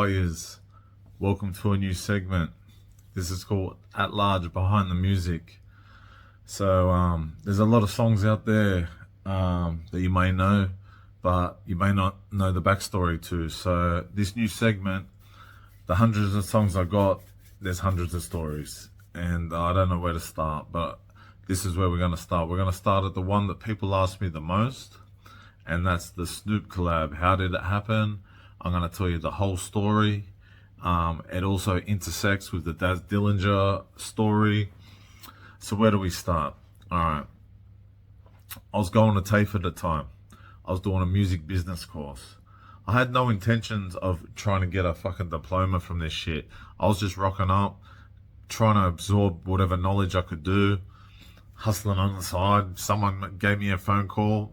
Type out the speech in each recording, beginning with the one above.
warriors? Welcome to a new segment. This is called At Large Behind the Music. So there's a lot of songs out there that you may know, but you may not know the backstory to. So this new segment, the hundreds of songs I got, there's hundreds of stories, and I don't know where to start, but this is where we're going to start. We're going to start at the one that people ask me the most, and that's the Snoop collab. How did it happen? I'm going to tell you the whole story. It also intersects with the Dillinger story. So where do we start? All right. I was going to TAFE at the time. I was doing a music business course. I had no intentions of trying to get a fucking diploma from this shit. I was just rocking up, trying to absorb whatever knowledge I could do, hustling on the side. Someone gave me a phone call.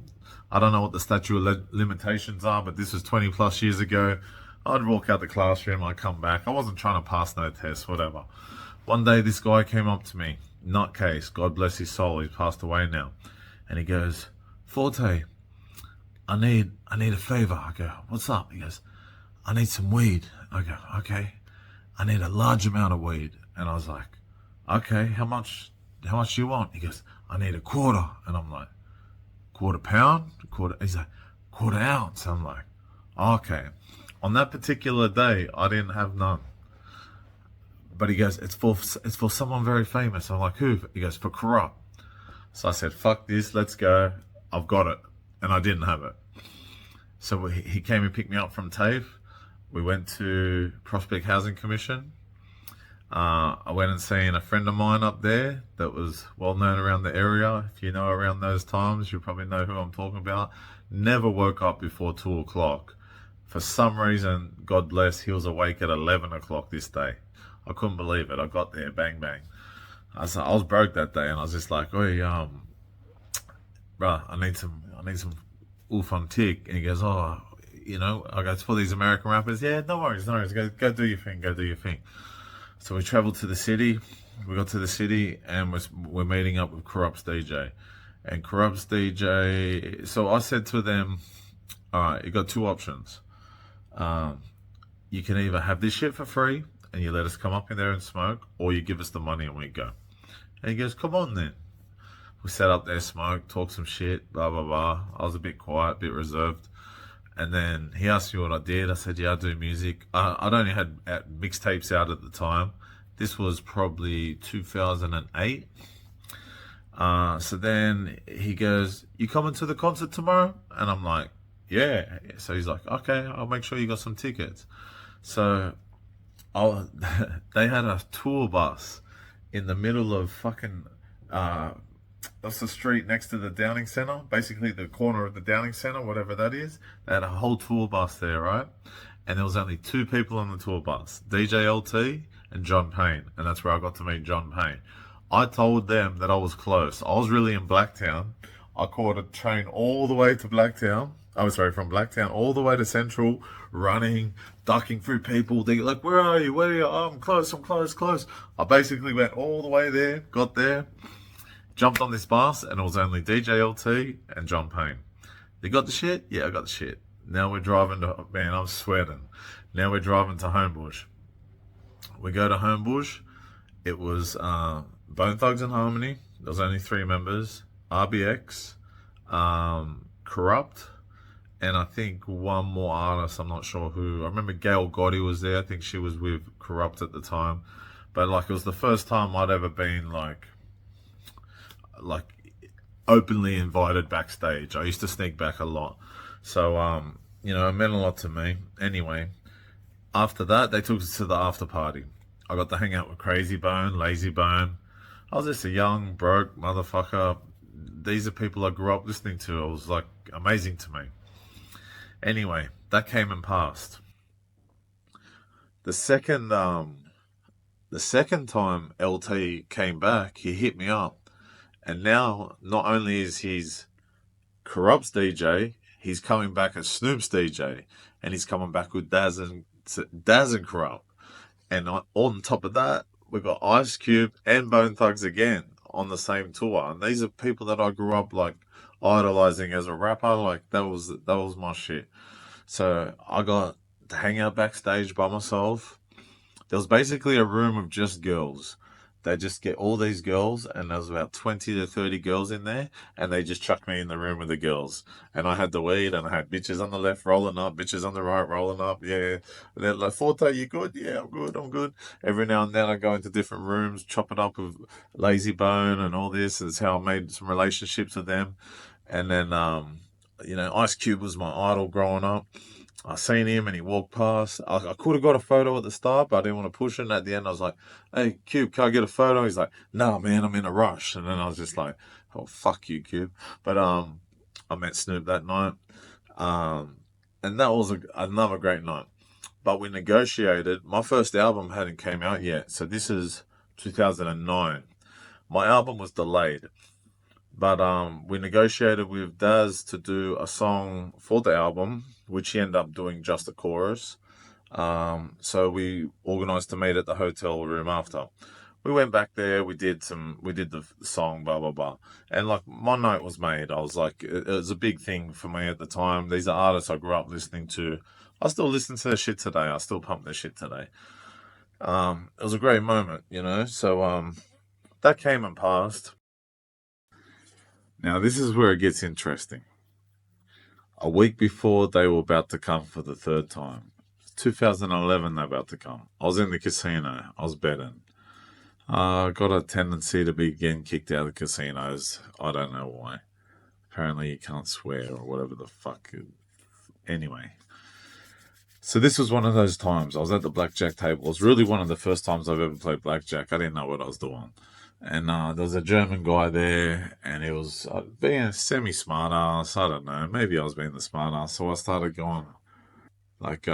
I don't know what the statute of limitations are, but this was 20 plus years ago. I'd walk out the classroom, I'd come back. I wasn't trying to pass no tests, whatever. One day this guy came up to me, nutcase, God bless his soul, he's passed away now. And he goes, Forte, I need a favor. I go, what's up? He goes, I need some weed. I go, okay. I need a large amount of weed. And I was like, okay, how much do you want? He goes, I need a quarter. And I'm like, quarter pound? He's like, quarter ounce. I'm like, okay. On that particular day, I didn't have none. But he goes, it's for someone very famous. I'm like, who? He goes, for Corrupt. So I said, fuck this, let's go. I've got it. And I didn't have it. So he came and picked me up from TAFE. We went to Prospect Housing Commission. I went and seen a friend of mine up there that was well known around the area. If you know around those times, you probably know who I'm talking about. Never woke up before 2 o'clock. For some reason, God bless, he was awake at 11 o'clock this day. I couldn't believe it. I got there, bang, bang. I was broke that day, and I was just like, "Oi, bruh, I need some oof on tick." And he goes, "Oh, I go, it's for these American rappers." Yeah, no worries. Go do your thing. So we traveled to the city. We got to the city, and we're meeting up with Corrupt's DJ. And Corrupt's DJ. So I said to them, "All right, you got two options. You can either have this shit for free, and you let us come up in there and smoke, or you give us the money and we go." And he goes, "Come on then." We sat up there, smoked, talked some shit, blah, blah, blah. I was a bit quiet, a bit reserved. And then he asked me what I did. I said, yeah, I do music. I'd only had mixtapes out at the time. This was probably 2008. So then he goes, you coming to the concert tomorrow? And I'm like, yeah. So he's like, okay, I'll make sure you got some tickets. So they had a tour bus in the middle of fucking, that's the street next to the Downing Centre, basically the corner of the Downing Centre, whatever that is. They had a whole tour bus there, right? And there was only two people on the tour bus, DJ LT and John Payne. And that's where I got to meet John Payne. I told them that I was close. I was really in Blacktown. I caught a train all the way to Blacktown. From Blacktown all the way to Central, running, ducking through people. They're like, where are you? Oh, I'm close. I basically went all the way there, got there, jumped on this bus, and it was only DJ LT and John Payne. You got the shit? Yeah, I got the shit. Now we're driving to, man, I'm sweating. Now we're driving to Homebush. We go to Homebush. It was Bone Thugs and Harmony. There was only 3 members. RBX, Corrupt, and I think one more artist, I'm not sure who. I remember Gail Gotti was there. I think she was with Corrupt at the time. But like, it was the first time I'd ever been like openly invited backstage. I used to sneak back a lot. So, it meant a lot to me. Anyway, after that, they took us to the after party. I got to hang out with Crazy Bone, Lazy Bone. I was just a young, broke motherfucker. These are people I grew up listening to. It was like amazing to me. Anyway, that came and passed. The second time LT came back, he hit me up. And now, not only is he's Corrupt's DJ, he's coming back as Snoop's DJ. And he's coming back with Daz and Corrupt. And on top of that, we've got Ice Cube and Bone Thugs again on the same tour. And these are people that I grew up like idolizing as a rapper. Like that was my shit. So I got to hang out backstage by myself. There was basically a room of just girls. They just get all these girls, and there was about 20 to 30 girls in there, and they just chucked me in the room with the girls. And I had the weed, and I had bitches on the left rolling up, bitches on the right rolling up, yeah. And they're like, Forte, you good? Yeah, I'm good, I'm good. Every now and then I go into different rooms, chop it up with Lazy Bone and all this. That's how I made some relationships with them. And then, Ice Cube was my idol growing up. I seen him and he walked past. I could have got a photo at the start, but I didn't want to push it. And at the end, I was like, "Hey, Cube, can I get a photo?" He's like, "Nah, man, I'm in a rush." And then I was just like, "Oh, fuck you, Cube." But I met Snoop that night, um, and that was another great night. But we negotiated. My first album hadn't came out yet, so this is 2009. My album was delayed. But we negotiated with Daz to do a song for the album, which he ended up doing just a chorus. So we organized to meet at the hotel room after. We went back there. We did the song, blah blah blah, and like my night was made. I was like, it was a big thing for me at the time. These are artists I grew up listening to. I still listen to their shit today. I still pump their shit today. It was a great moment, you know. So that came and passed. Now this is where it gets interesting. A week before they were about to come for the third time. 2011, they're about to come. I was in the casino. I was betting. I got a tendency to be getting kicked out of casinos. I don't know why. Apparently, you can't swear or whatever the fuck. Anyway. So, this was one of those times. I was at the blackjack table. It was really one of the first times I've ever played blackjack. I didn't know what I was doing. And there was a German guy there, and he was being a semi smart ass. I don't know. Maybe I was being the smart ass. So I started going, like,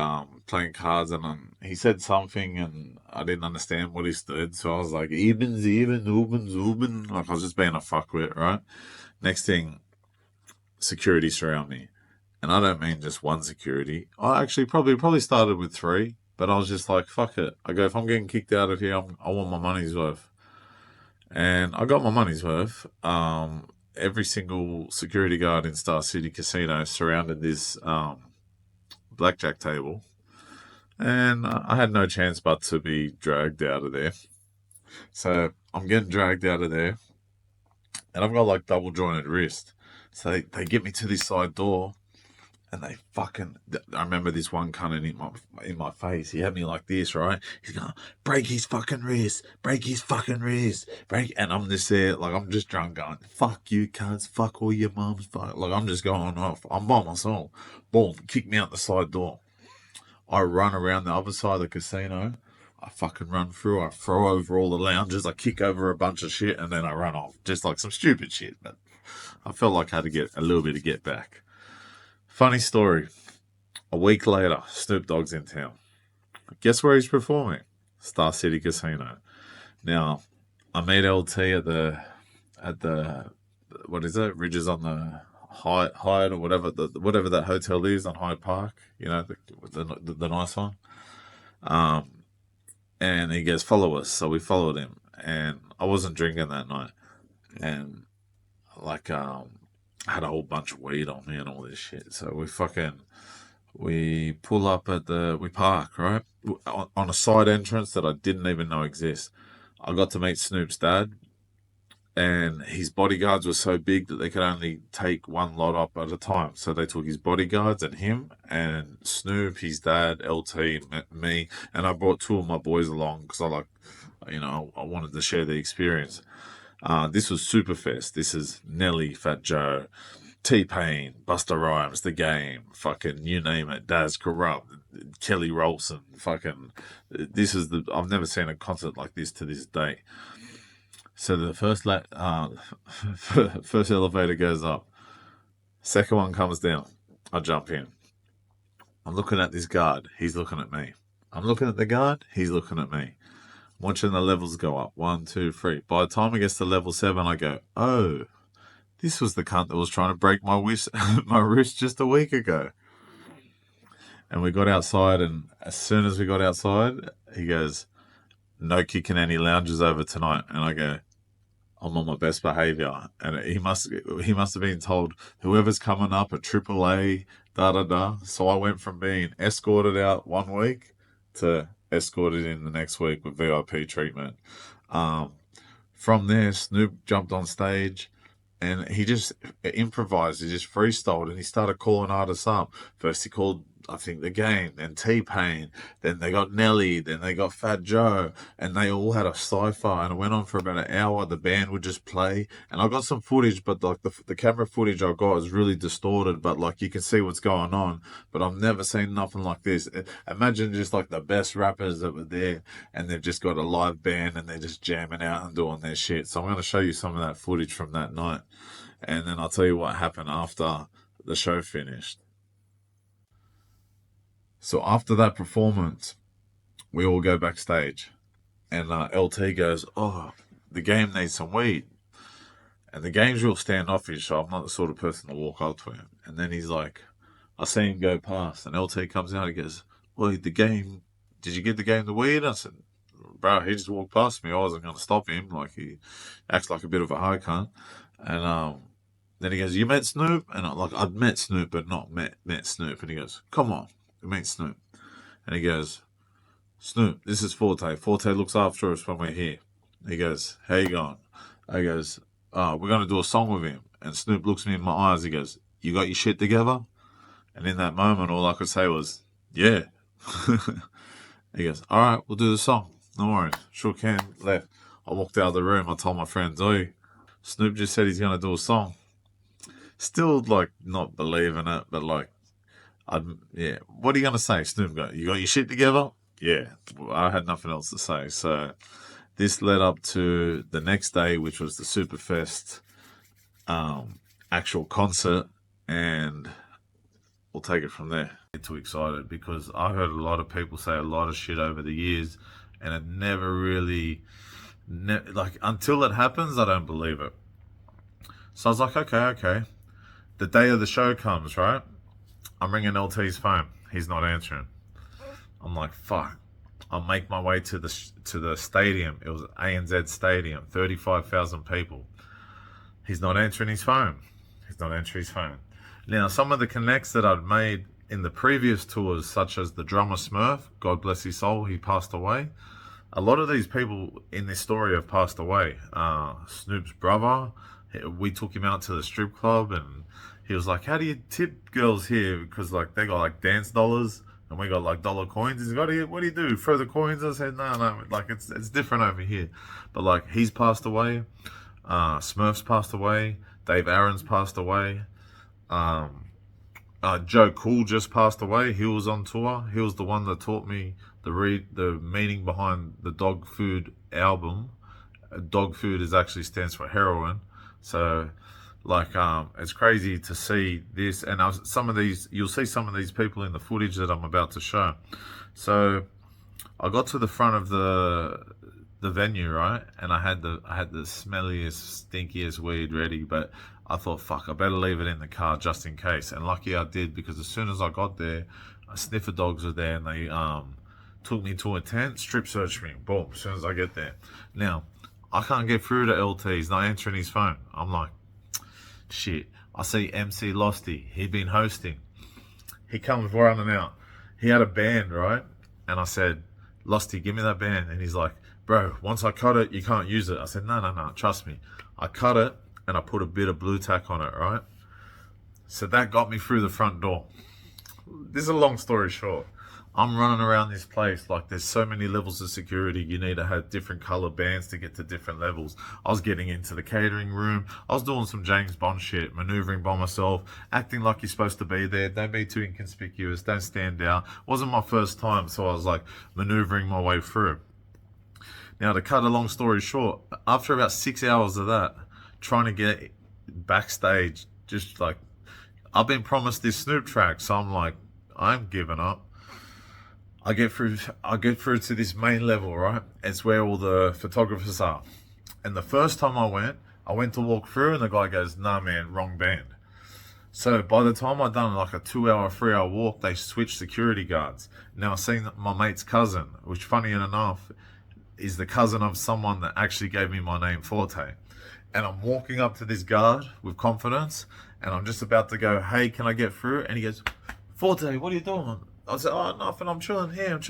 playing cards, and he said something, and I didn't understand what he said. So I was like, Eben, Sieben, Uben, Zuben. Like, I was just being a fuckwit, right? Next thing, security surround me. And I don't mean just one security. I actually probably started with three, but I was just like, fuck it. I go, if I'm getting kicked out of here, I want my money's worth. And I got my money's worth. Every single security guard in Star City Casino surrounded this blackjack table, and I had no chance but to be dragged out of there. So I'm getting dragged out of there, and I've got like double jointed wrist. So they get me to this side door, and they fucking. I remember this one cunt in my face. He had me like this, right? He's going, break his fucking wrist, break his fucking wrist, break. And I'm just there, like I'm just drunk, going, fuck you, cunts, fuck all your mums, fuck. Like I'm just going off. I'm by myself. Boom, kick me out the side door. I run around the other side of the casino. I fucking run through. I throw over all the lounges. I kick over a bunch of shit, and then I run off, just like some stupid shit. But I felt like I had to get a little bit to get back. Funny story. A week later, Snoop Dogg's in town. Guess where he's performing? Star City Casino. Now, I meet LT at the what is it? Ridges on the Hyde or whatever that hotel is on Hyde Park. You know, the nice one. Um, and he goes, follow us. So we followed him, and I wasn't drinking that night, and like I had a whole bunch of weed on me and all this shit. So we pull up we park, right? On a side entrance that I didn't even know exists. I got to meet Snoop's dad, and his bodyguards were so big that they could only take one lot up at a time. So they took his bodyguards and him and Snoop, his dad, LT, me, and I brought two of my boys along because I wanted to share the experience. This was Superfest. This is Nelly, Fat Joe, T-Pain, Busta Rhymes, The Game, fucking you name it, Daz Corrupt, Kelly Rolson, fucking. I've never seen a concert like this to this day. So the first elevator goes up, second one comes down. I jump in. I'm looking at this guard. He's looking at me. I'm looking at the guard. He's looking at me. Watching the levels go up. 1, 2, 3. By the time it gets to level 7, I go, oh, this was the cunt that was trying to break my wrist just a week ago. And we got outside, and as soon as we got outside, he goes, no kicking any lounges over tonight. And I go, I'm on my best behaviour. And he must have been told, whoever's coming up at AAA, da da da. So I went from being escorted out 1 week to escorted in the next week with VIP treatment. Um, from there, Snoop jumped on stage and he just improvised. He just freestyled and he started calling artists up. First, he called, I think, The Game, then T-Pain, then they got Nelly, then they got Fat Joe, and they all had a cipher. And it went on for about an hour. The band would just play, and I got some footage, but like the camera footage I got is really distorted, but like you can see what's going on. But I've never seen nothing like this. Imagine just like the best rappers that were there, and they've just got a live band and they're just jamming out and doing their shit. So I'm going to show you some of that footage from that night, and then I'll tell you what happened after the show finished. So after that performance, we all go backstage, and LT goes, "Oh, the game needs some weed." And the game's real standoffish, so I'm not the sort of person to walk up to him. And then he's like, I see him go past, and LT comes out. He goes, "Well, the game, did you give the game the weed?" I said, "Bro, he just walked past me. I wasn't going to stop him. Like, he acts like a bit of a high cunt." And then he goes, "You met Snoop?" And I'm like, "I'd met Snoop, but not met Snoop." And he goes, "Come on, we met Snoop." And he goes, "Snoop, this is Forte. Forte looks after us when we're here." He goes, "How you going?" I goes, "We're going to do a song with him." And Snoop looks me in my eyes. He goes, "You got your shit together?" And in that moment, all I could say was, "Yeah." He goes, "All right, we'll do the song. No worries." Shook hand, left. I walked out of the room. I told my friends, "Oh, Snoop just said he's going to do a song." Still, like, not believing it, but like, yeah. What are you going to say, Snoop? You got your shit together? Yeah. I had nothing else to say. So this led up to the next day, which was the Superfest actual concert, and we'll take it from there. Get too excited because I heard a lot of people say a lot of shit over the years, and it never really, like, until it happens, I don't believe it. So I was like, okay. The day of the show comes, right? I'm ringing LT's phone. He's not answering. I'm like, fuck. I'll make my way to the stadium. It was ANZ Stadium, 35,000 people. He's not answering his phone. Now, some of the connects that I'd made in the previous tours, such as the drummer Smurf, God bless his soul, he passed away. A lot of these people in this story have passed away. Snoop's brother, we took him out to the strip club, and he was like, "How do you tip girls here?" Because like they got like dance dollars, and we got like dollar coins. He's got, "What do you do? Throw the coins?" I said, "No, like it's different over here." But like he's passed away. Smurf's passed away. Dave Aaron's passed away. Joe Cool just passed away. He was on tour. He was the one that taught me the meaning behind the dog food album. Dog food actually stands for heroin. So, like, it's crazy to see this, and you'll see some of these people in the footage that I'm about to show. So, I got to the front of the venue, right, and I had the smelliest, stinkiest weed ready, but I thought, fuck, I better leave it in the car just in case. And lucky I did, because as soon as I got there, sniffer dogs were there, and they took me to a tent, strip searched me, boom, as soon as I get there. Now, I can't get through to LT. He's not answering his phone. I'm like, shit. I see MC Losty. He'd been hosting. He comes running out. He had a band, right? And I said, "Losty, give me that band." And he's like, "Bro, once I cut it, you can't use it." I said, no, trust me. I cut it, and I put a bit of blue tack on it, right? So that got me through the front door. This is a long story short. I'm running around this place like there's so many levels of security. You need to have different color bands to get to different levels. I was getting into the catering room. I was doing some James Bond shit, maneuvering by myself, acting like you're supposed to be there. Don't be too inconspicuous. Don't stand out. Wasn't my first time, so I was like maneuvering my way through. Now, to cut a long story short, after about 6 hours of that, trying to get backstage, just like, I've been promised this Snoop track, so I'm like, I'm giving up. I get through to this main level, right? It's where all the photographers are. And the first time I went to walk through, and the guy goes, "Nah, man, wrong band." So by the time I'd done like a 2 hour, 3 hour walk, they switched security guards. Now, I've seen my mate's cousin, which funny enough is the cousin of someone that actually gave me my name, Forte. And I'm walking up to this guard with confidence, And I'm just about to go, hey, can I get through? And he goes, Forte, what are you doing? I said, oh, nothing, I'm chilling here.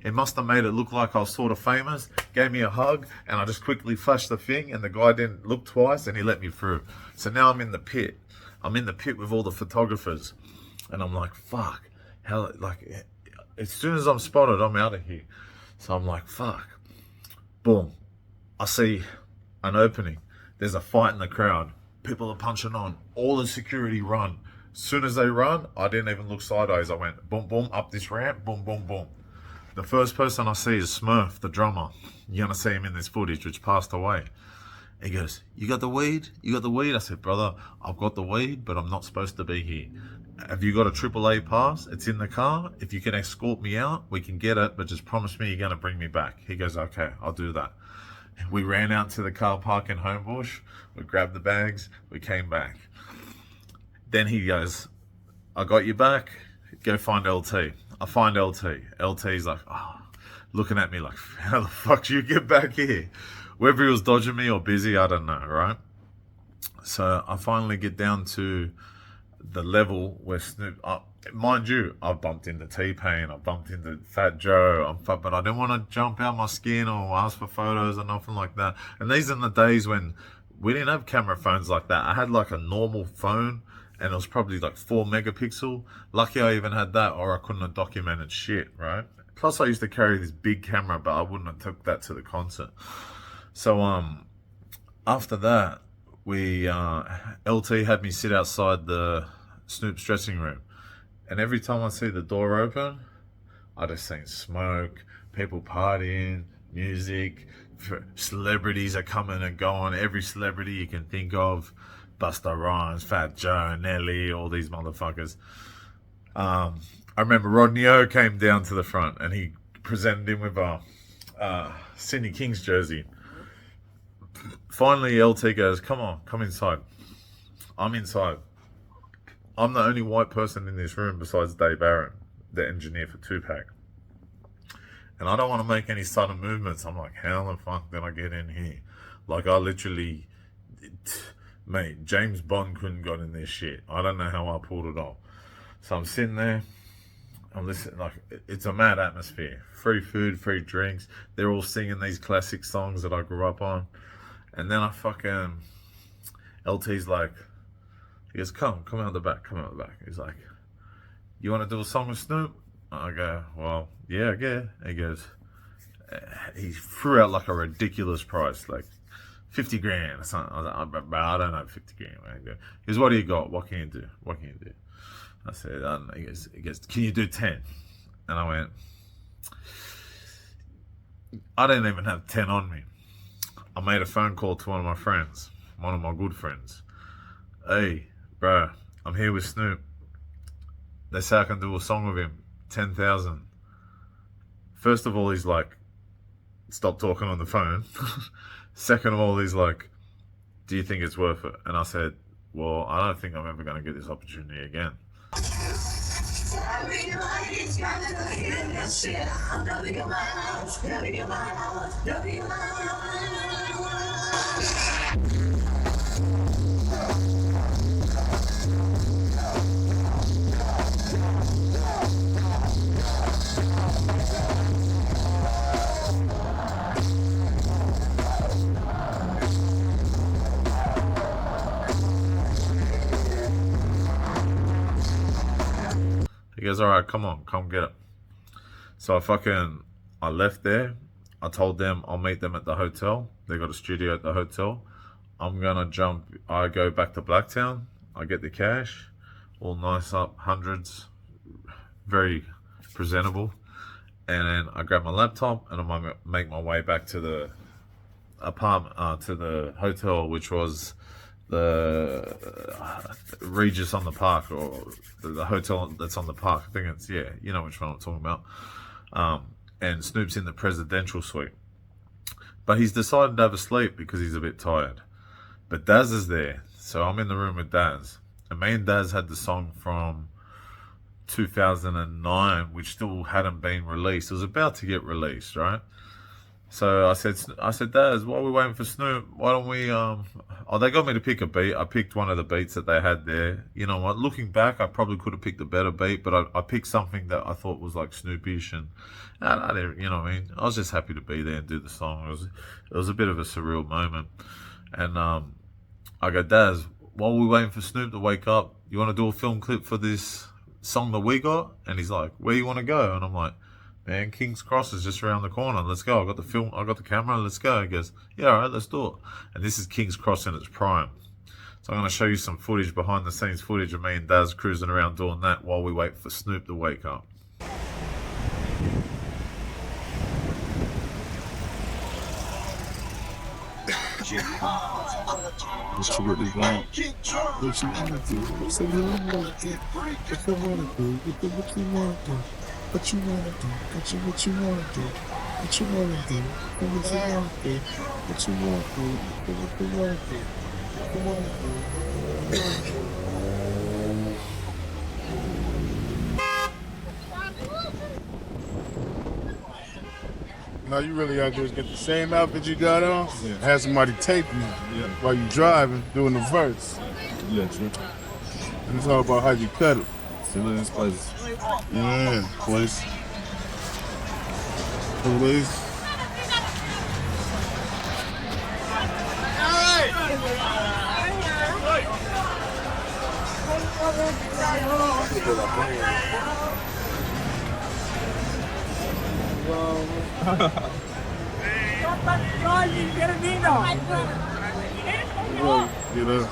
It must have made it look like I was sort of famous, gave me a hug, and I just quickly flashed the thing, and the guy didn't look twice, and he let me through. So now I'm in the pit. I'm in the pit with all the photographers, and I'm like, fuck, how, like, as soon as I'm spotted, I'm out of here. So I'm like, fuck. Boom. I see an opening. There's a fight in the crowd. People are punching on. All the security run. As soon as they run, I didn't even look sideways. I went boom, boom, up this ramp, boom, boom, boom. The first person I see is Smurf, the drummer. You're going to see him in this footage, which passed away. He goes, you got the weed? You got the weed? I said, brother, I've got the weed, but I'm not supposed to be here. Have you got a AAA pass? It's in the car. If you can escort me out, we can get it, but just promise me you're going to bring me back. He goes, okay, I'll do that. We ran out to the car park in Homebush. We grabbed the bags. We came back. Then he goes, I got you back. Go find LT. I find LT. LT's like, oh, looking at me like, how the fuck do you get back here? Whether he was dodging me or busy, I don't know, right? So I finally get down to the level where Snoop, mind you, I bumped into T-Pain, I bumped into Fat Joe, but I didn't want to jump out my skin or ask for photos or nothing like that. And these are the days when we didn't have camera phones like that. I had like a normal phone, and it was probably like 4 megapixel. Lucky I even had that, or I couldn't have documented shit, right? Plus I used to carry this big camera, but I wouldn't have took that to the concert. So after that, we LT had me sit outside the Snoop's dressing room, and every time I see the door open, I just seen smoke, people partying, music, celebrities are coming and going. Every celebrity you can think of, Busta Rhymes, Fat Joe, Nelly, all these motherfuckers. I remember Rodney O came down to the front, and he presented him with a Sydney Kings jersey. Finally, LT goes, come on, come inside. I'm inside. I'm the only white person in this room besides Dave Aaron, the engineer for Tupac. And I don't want to make any sudden movements. I'm like, how the fuck did I get in here? Like, I literally, mate, James Bond couldn't got in this shit. I don't know how I pulled it off. So I'm sitting there, I'm listening, like, it's a mad atmosphere. Free food, free drinks. They're all singing these classic songs that I grew up on. And then LT's like, he goes, come out the back. He's like, you want to do a song with Snoop? I go, well, yeah. He goes, he threw out like a ridiculous price, like 50 grand or something. I was like, I don't know, 50 grand. He goes, what do you got? What can you do? I said, I don't know. He goes, can you do 10? And I went, I didn't even have 10 on me. I made a phone call to one of my friends, one of my good friends. Hey, bro, I'm here with Snoop. They say I can do a song with him, 10,000. First of all, he's like, stop talking on the phone. Second of all, he's like, do you think it's worth it? And I said, well, I don't think I'm ever going to get this opportunity again. He goes, all right, come get it. So I left there. I told them I'll meet them at the hotel. They got a studio at the hotel. I'm gonna jump. I go back to Blacktown. I get the cash, all nice up, hundreds, very presentable. And then I grab my laptop and I'm gonna make my way back to the apartment, to the hotel, which was the Regis on the Park, or the hotel that's on the park. I think it's, yeah, you know which one I'm talking about. And Snoop's in the presidential suite, but he's decided to have a sleep because he's a bit tired. But Daz is there, so I'm in the room with Daz, and me and Daz had the song from 2009, which still hadn't been released. It was about to get released, right? So I said, Daz, while we're waiting for Snoop, why don't we, oh, they got me to pick a beat. I picked one of the beats that they had there. You know what? Looking back, I probably could have picked a better beat, but I picked something that I thought was like Snoopish, and I didn't, you know what I mean? I was just happy to be there and do the song. It was a bit of a surreal moment. And, I go, Daz, while we're waiting for Snoop to wake up, you want to do a film clip for this song that we got? And he's like, where you want to go? And I'm like, man, King's Cross is just around the corner. Let's go. I got the film. I got the camera. Let's go. He goes, yeah, all right, let's do it. And this is King's Cross in its prime. So I'm going to show you some footage, behind the scenes footage of me and Daz cruising around doing that while we wait for Snoop to wake up. What you really want? What you wanna do? What you wanna do? What you wanna do? What you wanna do? What you wanna do? What you wanna do? What you wanna do? What you wanna do? What you wanna do? What you wanna do? What you wanna do? No, you really gotta do is get the same outfit you got on. Yeah. Have somebody tape you while you driving, doing the verse. Yeah, true. And it's all about how you cut it. Still in this place. Yeah, place. Police. Get up.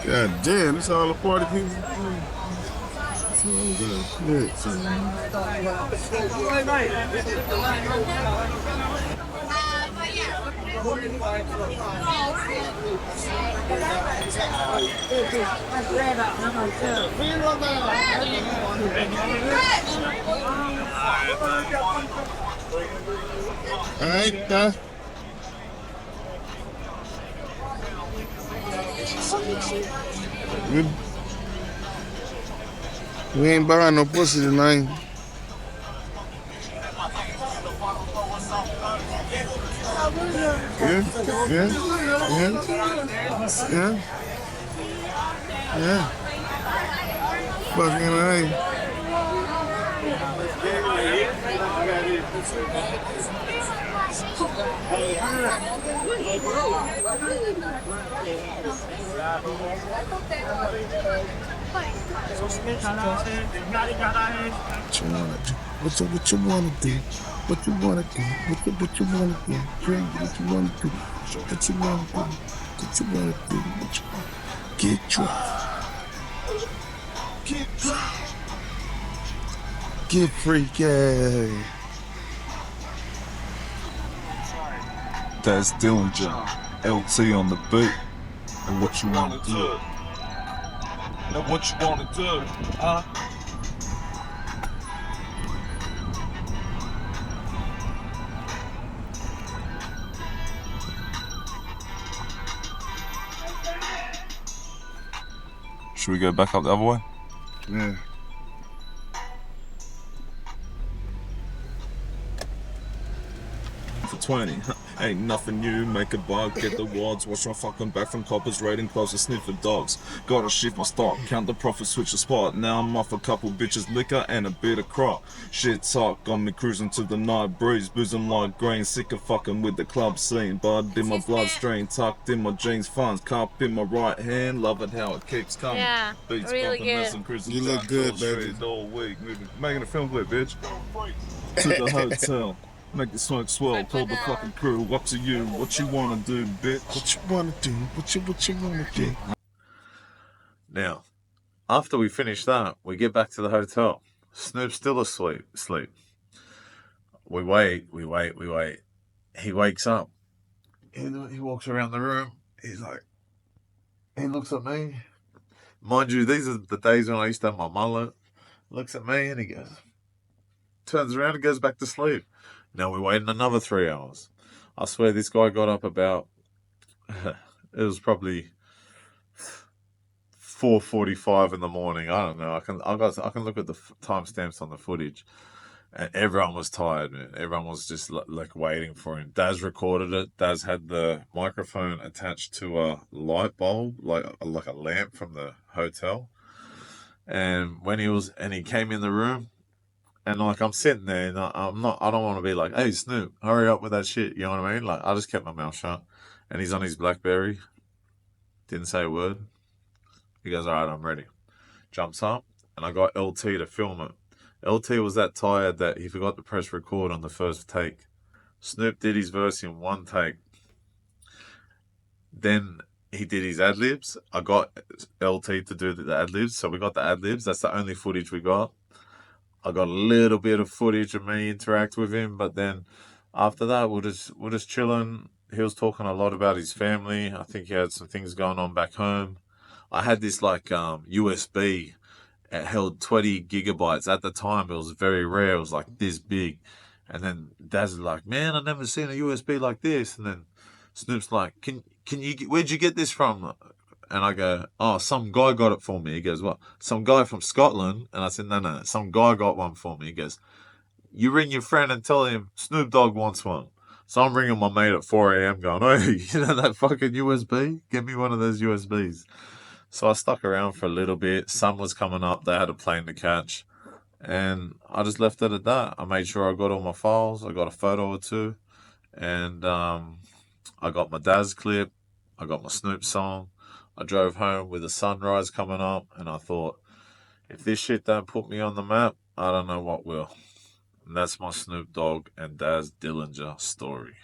God damn, this all the party people. It's all good. All right, we ain't buying no pussy tonight. Yeah. Fucking right. What you wanna do? What you wanna do? What you wanna do? What you wanna do? What you wanna do? What you wanna do? What you wanna get drunk? Get drunk. Get freaky. That's Dillinger, LT on the beat. And what you wanna do? Now what you wanna do? Should we go back up the other way? Yeah. For 20, ain't nothing new, make a buck, get the wards, watch my fucking back from coppers, raiding close to sniff for dogs. Gotta shift my stock, count the profit, switch the spot. Now I'm off a couple bitches, liquor and a bit of crop. Shit talk, got me cruising to the night breeze, boozing like grain, sick of fucking with the club scene. Bud in my bloodstream, tucked in my jeans funds, cup in my right hand, love it how it keeps coming. Yeah, Beats really bumping, good. You look good, baby. All week, making a film clip, bitch. To the hotel. Make the smoke swell, call the fucking crew, up to you, what you wanna do, bitch? What you wanna do? What you wanna do? Now, after we finish that, we get back to the hotel. Snoop's still asleep. We wait. He wakes up. He walks around the room. He's like, he looks at me. Mind you, these are the days when I used to have my mullet. Looks at me and he goes, turns around and goes back to sleep. Now we're waiting another 3 hours. I swear this guy got up about, it was probably 4:45 in the morning. I don't know. I can look at the timestamps on the footage. And everyone was tired, man. Everyone was just like waiting for him. Daz recorded it. Daz had the microphone attached to a light bulb, like a lamp from the hotel. And when he came in the room, and like I'm sitting there, and I don't want to be like, hey Snoop, hurry up with that shit. You know what I mean? Like I just kept my mouth shut. And he's on his BlackBerry, didn't say a word. He goes, all right, I'm ready. Jumps up, and I got LT to film it. LT was that tired that he forgot to press record on the first take. Snoop did his verse in one take. Then he did his ad libs. I got LT to do the ad libs, so we got the ad libs. That's the only footage we got. I got a little bit of footage of me interact with him, but then after that, we're just chilling. He was talking a lot about his family. I think he had some things going on back home. I had this like USB. It held 20 gigabytes. At the time, it was very rare. It was like this big. And then Daz is like, man, I've never seen a USB like this. And then Snoop's like, where'd you get this from? And I go, oh, some guy got it for me. He goes, what? Some guy from Scotland? And I said, no, some guy got one for me. He goes, you ring your friend and tell him Snoop Dogg wants one. So I'm ringing my mate at 4 a.m. going, hey, you know that fucking USB? Get me one of those USBs. So I stuck around for a little bit. Sun was coming up. They had a plane to catch. And I just left it at that. I made sure I got all my files. I got a photo or two. And I got my Daz clip. I got my Snoop song. I drove home with the sunrise coming up. And I thought, if this shit don't put me on the map, I don't know what will. And that's my Snoop Dogg and Daz Dillinger story.